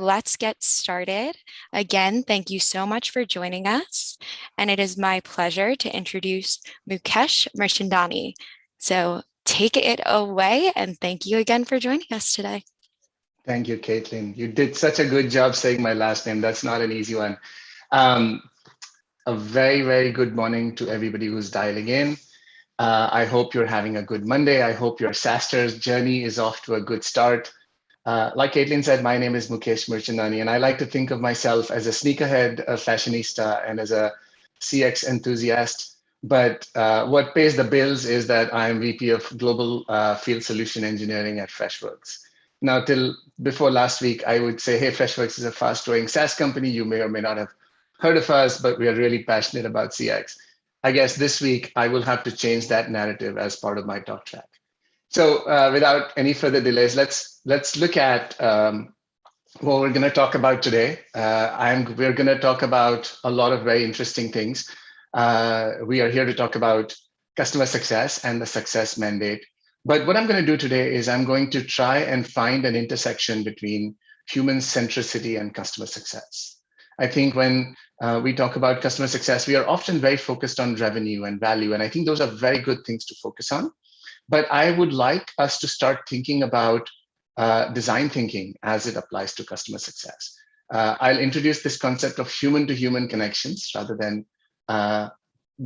Let's get started. Again, thank you so much for joining us. And it is my pleasure to introduce Mukesh Mirchandani. So take it away and thank you again for joining us today. Thank you, Caitlin. You did such a good job saying my last name. That's not an easy one. Um, a very, very good morning to everybody who's dialing in. I hope you're having a good Monday. I hope your SaaStr's journey is off to a good start. Like Caitlin said, my name is Mukesh Mirchandani, and I like to think of myself as a sneakerhead, a fashionista, and as a CX enthusiast. But what pays the bills is that I'm VP of Global Field Solution Engineering at Freshworks. Now, till before last week, I would say, hey, Freshworks is a fast-growing SaaS company. You may or may not have heard of us, but we are really passionate about CX. I guess this week I will have to change that narrative as part of my talk track. So without any further delays, let's look at what we're going to talk about today. We're going to talk about a lot of very interesting things. We are here to talk about customer success and the success mandate. But what I'm going to do today is I'm going to try and find an intersection between human centricity and customer success. I think when we talk about customer success, we are often very focused on revenue and value. And I think those are very good things to focus on. But I would like us to start thinking about design thinking as it applies to customer success. I'll introduce this concept of human-to-human connections rather than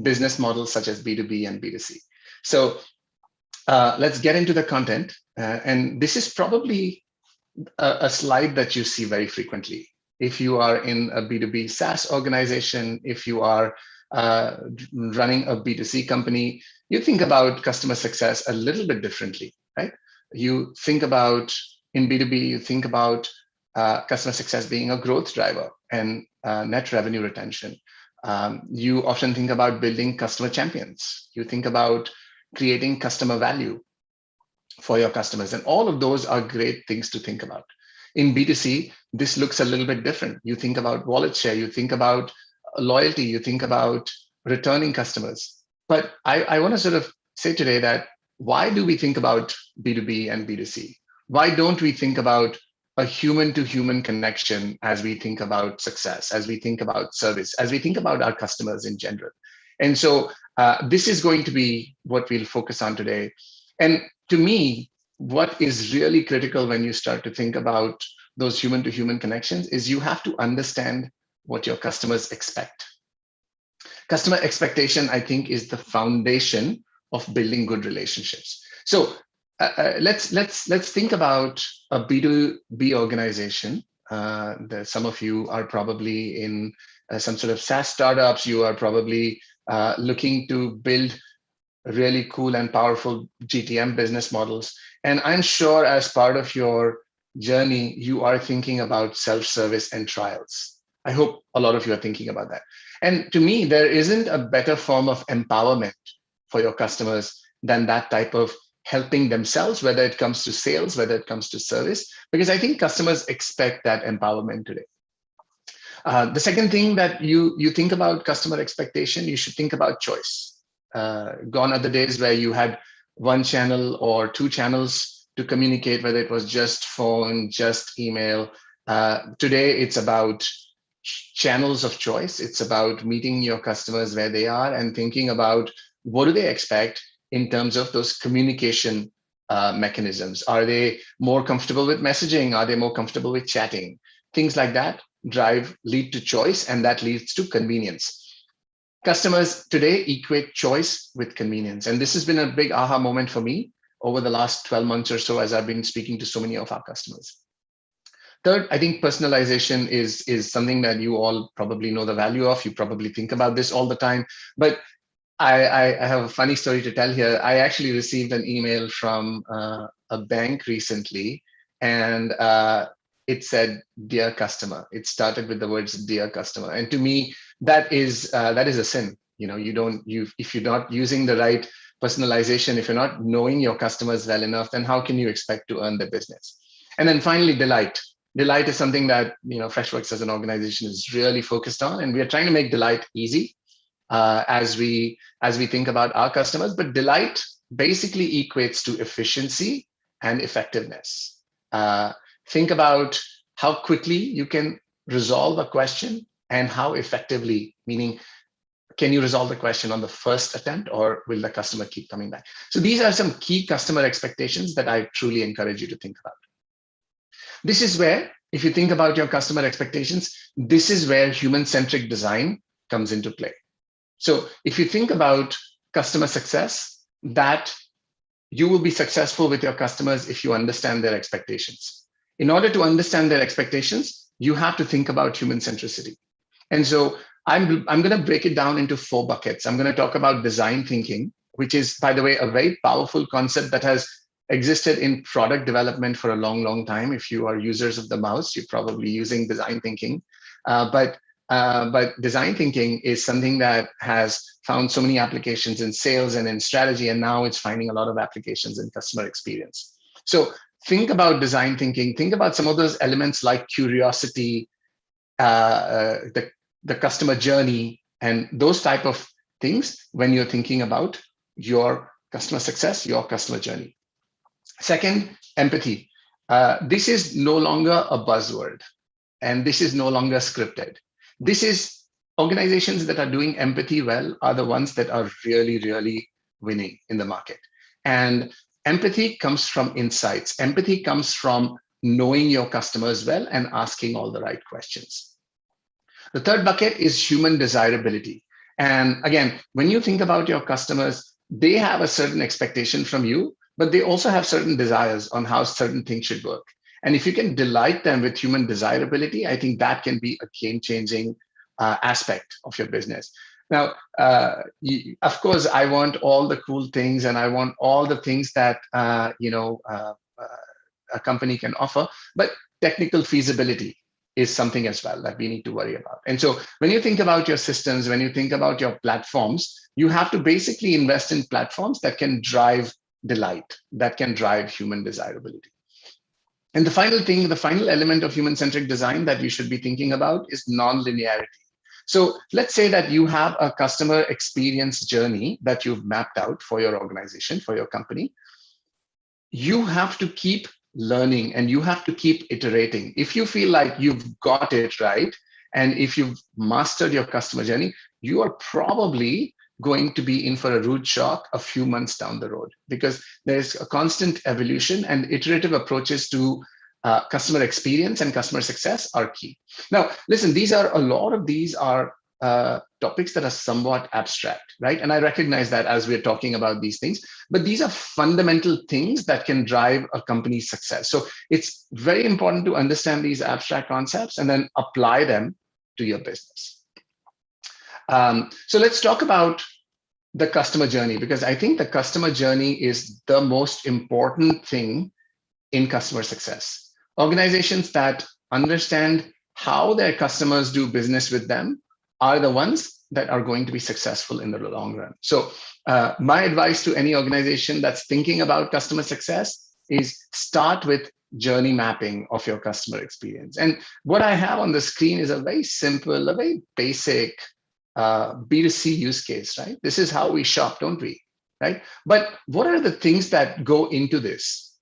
business models such as B2B and B2C. So let's get into the content. And this is probably a slide that you see very frequently. If you are in a B2B SaaS organization, if you are running a B2C company, you think about customer success a little bit differently, right? You think about, in B2B, you think about customer success being a growth driver and net revenue retention. You often think about building customer champions. You think about creating customer value for your customers. And all of those are great things to think about. In B2C, this looks a little bit different. You think about wallet share, you think about loyalty, you think about returning customers. But I want to sort of say today that why do we think about B2B and B2C? Why don't we think about a human-to-human connection as we think about success, as we think about service, as we think about our customers in general? And so this is going to be what we'll focus on today. And to me, what is really critical when you start to think about those human-to-human connections is you have to understand what your customers expect. Customer expectation, I think, is the foundation of building good relationships. So let's think about a B2B organization. Some of you are probably in some sort of SaaS startups. You are probably looking to build really cool and powerful GTM business models. And I'm sure as part of your journey, you are thinking about self-service and trials. I hope a lot of you are thinking about that. And to me, there isn't a better form of empowerment for your customers than that type of helping themselves, whether it comes to sales, whether it comes to service, because I think customers expect that empowerment today. The second thing that you think about customer expectation, you should think about choice. Gone are the days where you had one channel or two channels to communicate, whether it was just phone, just email. Today, it's about channels of choice. It's about meeting your customers where they are and thinking about what do they expect in terms of those communication mechanisms. Are they more comfortable with messaging? Are they more comfortable with chatting? Things like that lead to choice, and that leads to convenience. Customers today equate choice with convenience. And this has been a big aha moment for me over the last 12 months or so as I've been speaking to so many of our customers. Third, I think personalization is something that you all probably know the value of. You probably think about this all the time. But I have a funny story to tell here. I actually received an email from a bank recently, and it said, "Dear customer." It started with the words "Dear customer." And to me, that is a sin. If you're not using the right personalization, if you're not knowing your customers well enough, then how can you expect to earn their business? And then finally, delight. Delight is something that Freshworks as an organization is really focused on, and we are trying to make delight easy as we think about our customers. But delight basically equates to efficiency and effectiveness. Think about how quickly you can resolve a question, and how effectively, meaning can you resolve the question on the first attempt, or will the customer keep coming back? So these are some key customer expectations that I truly encourage you to think about. This is where, if you think about your customer expectations, this is where human-centric design comes into play. So if you think about customer success, that you will be successful with your customers if you understand their expectations. In order to understand their expectations, you have to think about human centricity. And so I'm going to break it down into 4 buckets. I'm going to talk about design thinking, which is, by the way, a very powerful concept that has existed in product development for a long, long time. If you are users of the mouse, you're probably using design thinking. But design thinking is something that has found so many applications in sales and in strategy, and now it's finding a lot of applications in customer experience. So think about design thinking. Think about some of those elements like curiosity, the customer journey, and those type of things when you're thinking about your customer success, your customer journey. Second, empathy. This is no longer a buzzword, and this is no longer scripted. This is organizations that are doing empathy well are the ones that are really, really winning in the market. And empathy comes from insights. Empathy comes from knowing your customers well and asking all the right questions. The third bucket is human desirability. And again, when you think about your customers, they have a certain expectation from you, but they also have certain desires on how certain things should work. And if you can delight them with human desirability, I think that can be a game-changing aspect of your business. Now, of course, I want all the cool things, and I want all the things that a company can offer, but technical feasibility is something as well that we need to worry about. And so when you think about your systems, when you think about your platforms, you have to basically invest in platforms that can drive delight, that can drive human desirability. And the final thing, the final element of human-centric design that you should be thinking about is non-linearity. So let's say that you have a customer experience journey that you've mapped out for your organization, for your company. You have to keep learning and you have to keep iterating. If you feel like you've got it right, and if you've mastered your customer journey, you are probably going to be in for a rude shock a few months down the road, because there's a constant evolution, and iterative approaches to customer experience and customer success are key. Now, listen, a lot of these are topics that are somewhat abstract, right? And I recognize that as we're talking about these things, but these are fundamental things that can drive a company's success. So it's very important to understand these abstract concepts and then apply them to your business. So let's talk about the customer journey, because I think the customer journey is the most important thing in customer success. Organizations that understand how their customers do business with them are the ones that are going to be successful in the long run. So my advice to any organization that's thinking about customer success is start with journey mapping of your customer experience. And what I have on the screen is a very simple, a very basic B2C use case, right? This is how we shop, don't we? Right? But what are the things that go into this?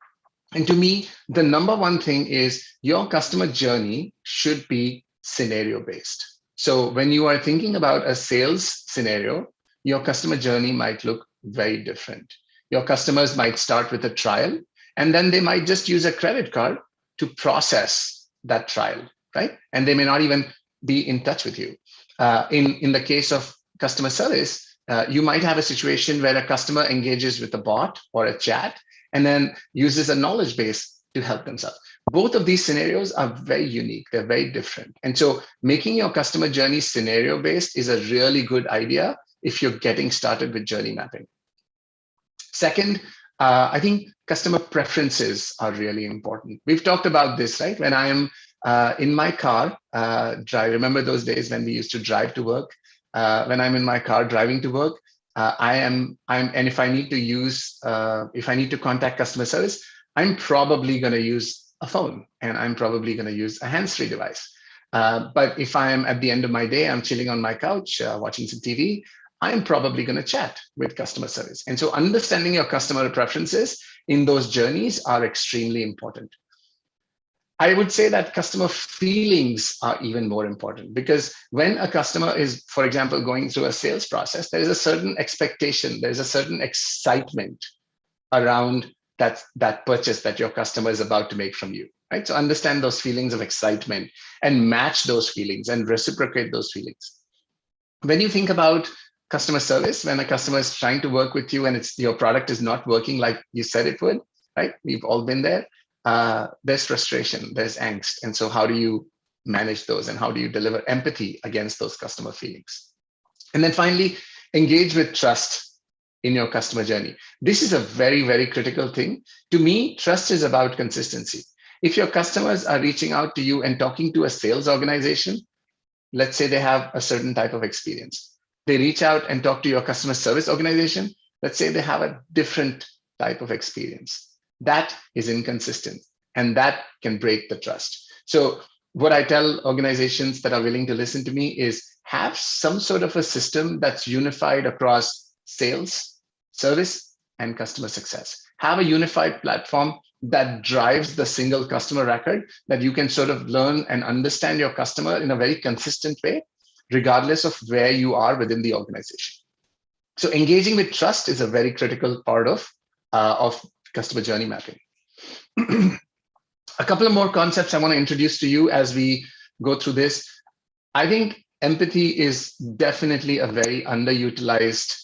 And to me, the number one thing is your customer journey should be scenario-based. So when you are thinking about a sales scenario, your customer journey might look very different. Your customers might start with a trial, and then they might just use a credit card to process that trial, right? And they may not even be in touch with you. In the case of customer service, you might have a situation where a customer engages with a bot or a chat and then uses a knowledge base to help themselves. Both of these scenarios are very unique. They're very different. And so making your customer journey scenario-based is a really good idea if you're getting started with journey mapping. Second, I think customer preferences are really important. We've talked about this, right? When I am in my car, remember those days when we used to drive to work? When I'm in my car driving to work, and if I need to contact customer service, I'm probably going to use a phone, and I'm probably going to use a hands-free device. But if I am at the end of my day, I'm chilling on my couch, watching some TV, I'm probably going to chat with customer service. And so understanding your customer preferences in those journeys are extremely important. I would say that customer feelings are even more important, because when a customer is, for example, going through a sales process, there is a certain expectation, there's a certain excitement around that purchase that your customer is about to make from you, right? So understand those feelings of excitement and match those feelings and reciprocate those feelings. When you think about customer service, when a customer is trying to work with you and your product is not working like you said it would, right? We've all been there. There's frustration, there's angst. And so how do you manage those, and how do you deliver empathy against those customer feelings? And then finally, engage with trust in your customer journey. This is a very, very critical thing. To me, trust is about consistency. If your customers are reaching out to you and talking to a sales organization, let's say they have a certain type of experience. They reach out and talk to your customer service organization. Let's say they have a different type of experience. That is inconsistent, and that can break the trust. So what I tell organizations that are willing to listen to me is have some sort of a system that's unified across sales, service, and customer success. Have a unified platform that drives the single customer record, that you can sort of learn and understand your customer in a very consistent way, regardless of where you are within the organization. So engaging with trust is a very critical part of customer journey mapping. A couple of more concepts I want to introduce to you as we go through this. I think empathy is definitely a very underutilized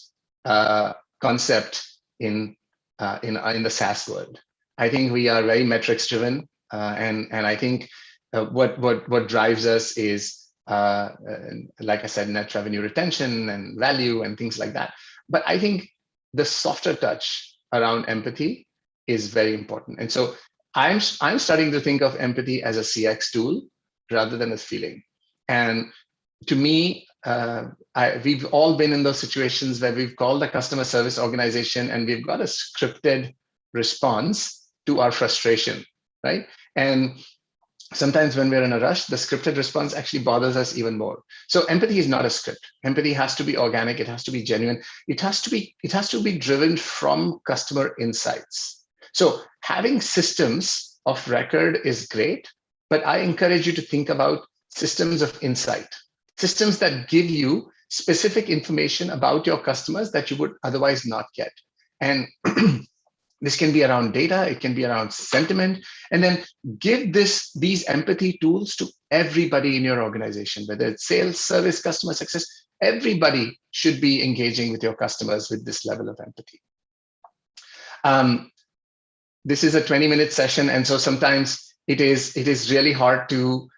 concept in the SaaS world. I think we are very metrics driven, and I think what drives us is, like I said, net revenue retention and value and things like that. But I think the softer touch around empathy is very important. And so I'm starting to think of empathy as a CX tool rather than a feeling. And to me, we've all been in those situations where we've called a customer service organization and we've got a scripted response to our frustration, right? And sometimes when we're in a rush, the scripted response actually bothers us even more. So empathy is not a script. Empathy has to be organic. It has to be genuine. It has to be driven from customer insights. So having systems of record is great, but I encourage you to think about systems of insight, systems that give you specific information about your customers that you would otherwise not get. And this can be around data, it can be around sentiment, and then give these empathy tools to everybody in your organization, whether it's sales, service, customer success. Everybody should be engaging with your customers with this level of empathy. This is a 20-minute session, and so sometimes it is really hard to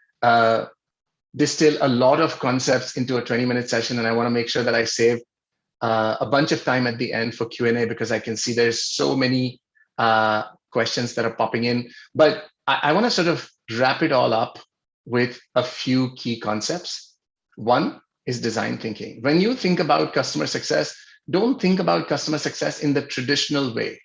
distill a lot of concepts into a 20-minute session, and I want to make sure that I save a bunch of time at the end for Q&A, because I can see there's so many questions that are popping in. But I want to sort of wrap it all up with a few key concepts. One is design thinking. When you think about customer success, don't think about customer success in the traditional way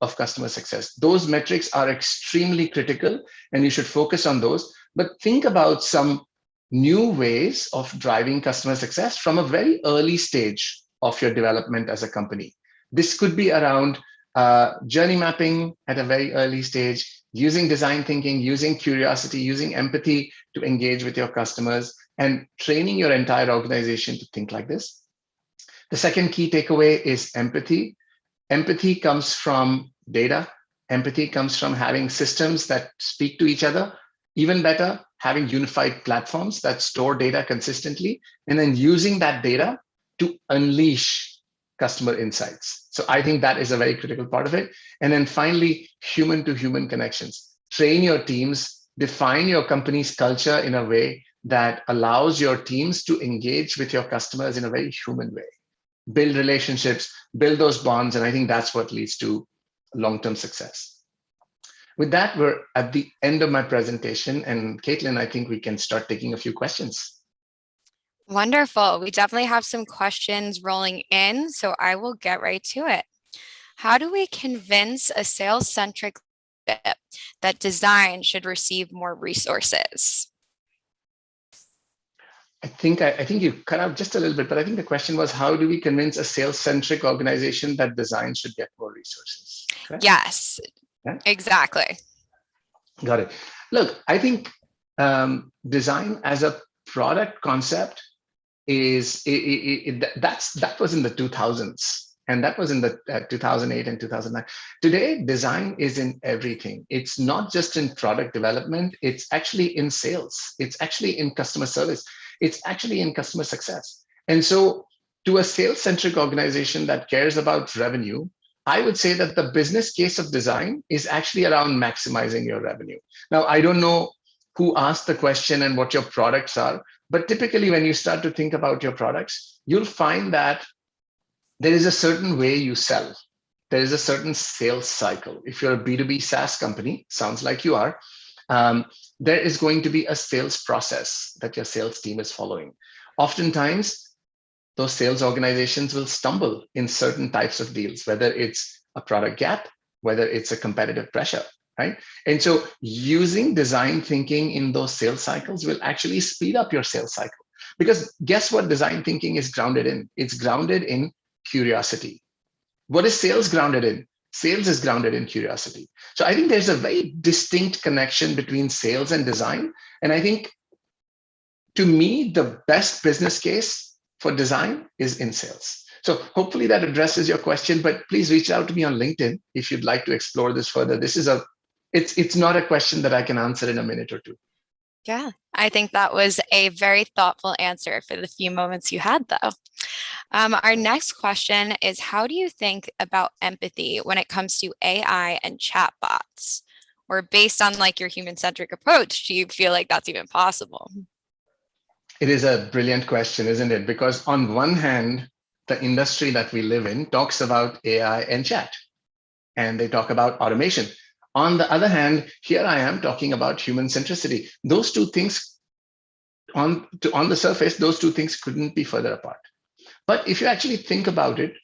of customer success. Those metrics are extremely critical, and you should focus on those. But think about some new ways of driving customer success from a very early stage of your development as a company. This could be around journey mapping at a very early stage, using design thinking, using curiosity, using empathy to engage with your customers, and training your entire organization to think like this. The second key takeaway is empathy. Empathy comes from data. Empathy comes from having systems that speak to each other. Even better, having unified platforms that store data consistently, and then using that data to unleash customer insights. So I think that is a very critical part of it. And then finally, human-to-human connections. Train your teams, define your company's culture in a way that allows your teams to engage with your customers in a very human way. Build relationships, build those bonds, and I think that's what leads to long-term success. With that, we're at the end of my presentation. And Caitlin, I think we can start taking a few questions. Wonderful. We definitely have some questions rolling in, so I will get right to it. How do we convince a sales-centric leadership that design should receive more resources? I think you cut out just a little bit, but I think the question was, how do we convince a sales-centric organization that design should get more resources? Correct? Yes, yeah? Exactly. Got it. Look, I think design as a product concept that was in the 2000s, and that was in the 2008 and 2009. Today, design is in everything. It's not just in product development, it's actually in sales, it's actually in customer service, it's actually in customer success. And so to a sales centric organization that cares about revenue, I would say that the business case of design is actually around maximizing your revenue. Now, I don't know who asked the question and what your products are, but typically, when you start to think about your products, you'll find that there is a certain way you sell. There is a certain sales cycle. If you're a B2B SaaS company, sounds like you are, um, there is going to be a sales process that your sales team is following. Oftentimes, those sales organizations will stumble in certain types of deals, whether it's a product gap, whether it's a competitive pressure, right? And so using design thinking in those sales cycles will actually speed up your sales cycle. Because guess what design thinking is grounded in? It's grounded in curiosity. What is sales grounded in? Sales is grounded in curiosity. So I think there's a very distinct connection between sales and design. And I think to me, the best business case for design is in sales. So hopefully that addresses your question, but please reach out to me on LinkedIn if you'd like to explore this further. It's not a question that I can answer in a minute or two. Yeah, I think that was a very thoughtful answer for the few moments you had, though. Our next question is, how do you think about empathy when it comes to AI and chatbots? Or based on like your human-centric approach, do you feel like that's even possible? It is a brilliant question, isn't it? Because on one hand, the industry that we live in talks about AI and chat, and they talk about automation. On the other hand, here I am talking about human centricity. Those two things, on the surface, those two things couldn't be further apart. But if you actually think about it,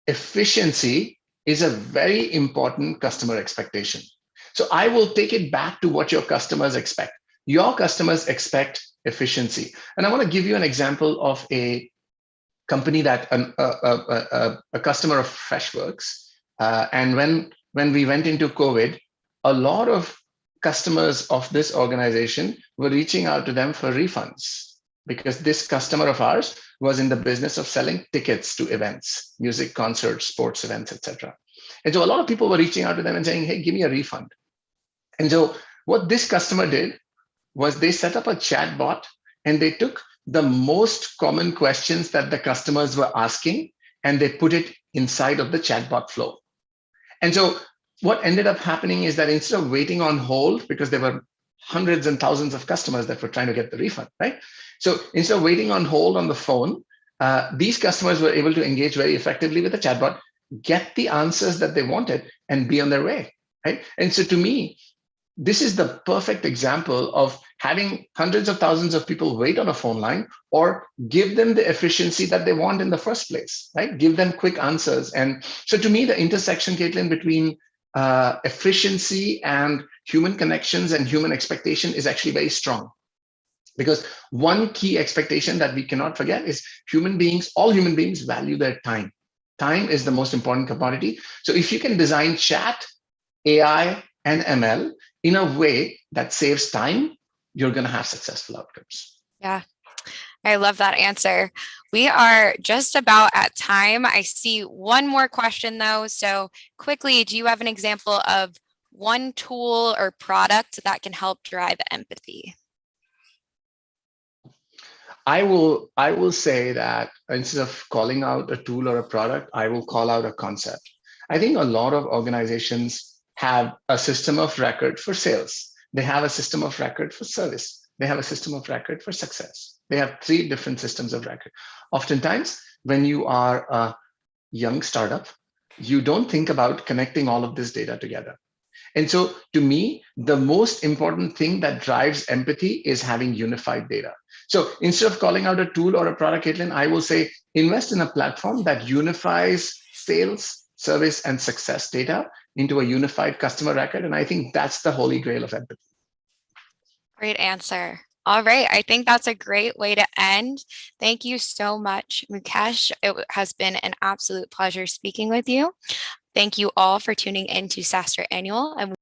efficiency is a very important customer expectation. So I will take it back to what your customers expect. Your customers expect efficiency. And I want to give you an example of a company that a customer of Freshworks. And when we went into COVID, a lot of customers of this organization were reaching out to them for refunds because this customer of ours was in the business of selling tickets to events, music concerts, sports events, etc. And so a lot of people were reaching out to them and saying, hey, give me a refund. And so what this customer did was they set up a chat bot and they took the most common questions that the customers were asking and they put it inside of the chatbot flow. And so what ended up happening is that instead of waiting on hold, because there were hundreds and thousands of customers that were trying to get the refund, right? So instead of waiting on hold on the phone, these customers were able to engage very effectively with the chatbot, get the answers that they wanted, and be on their way, right? And so to me, this is the perfect example of having hundreds of thousands of people wait on a phone line or give them the efficiency that they want in the first place, right? Give them quick answers. And so to me, the intersection, Caitlin, between efficiency and human connections and human expectation is actually very strong. Because one key expectation that we cannot forget is all human beings value their time. Time is the most important commodity. So if you can design chat, AI, and ML in a way that saves time, you're going to have successful outcomes. Yeah, I love that answer. We are just about at time. I see one more question though. So quickly, do you have an example of one tool or product that can help drive empathy? I will say that instead of calling out a tool or a product, I will call out a concept. I think a lot of organizations have a system of record for sales. They have a system of record for service. They have a system of record for success. They have 3 different systems of record. Oftentimes, when you are a young startup, you don't think about connecting all of this data together. And so to me, the most important thing that drives empathy is having unified data. So instead of calling out a tool or a product, Caitlin, I will say invest in a platform that unifies sales, service, and success data into a unified customer record. And I think that's the holy grail of empathy. Great answer. All right, I think that's a great way to end. Thank you so much, Mukesh. It has been an absolute pleasure speaking with you. Thank you all for tuning in to SaaStr Annual. And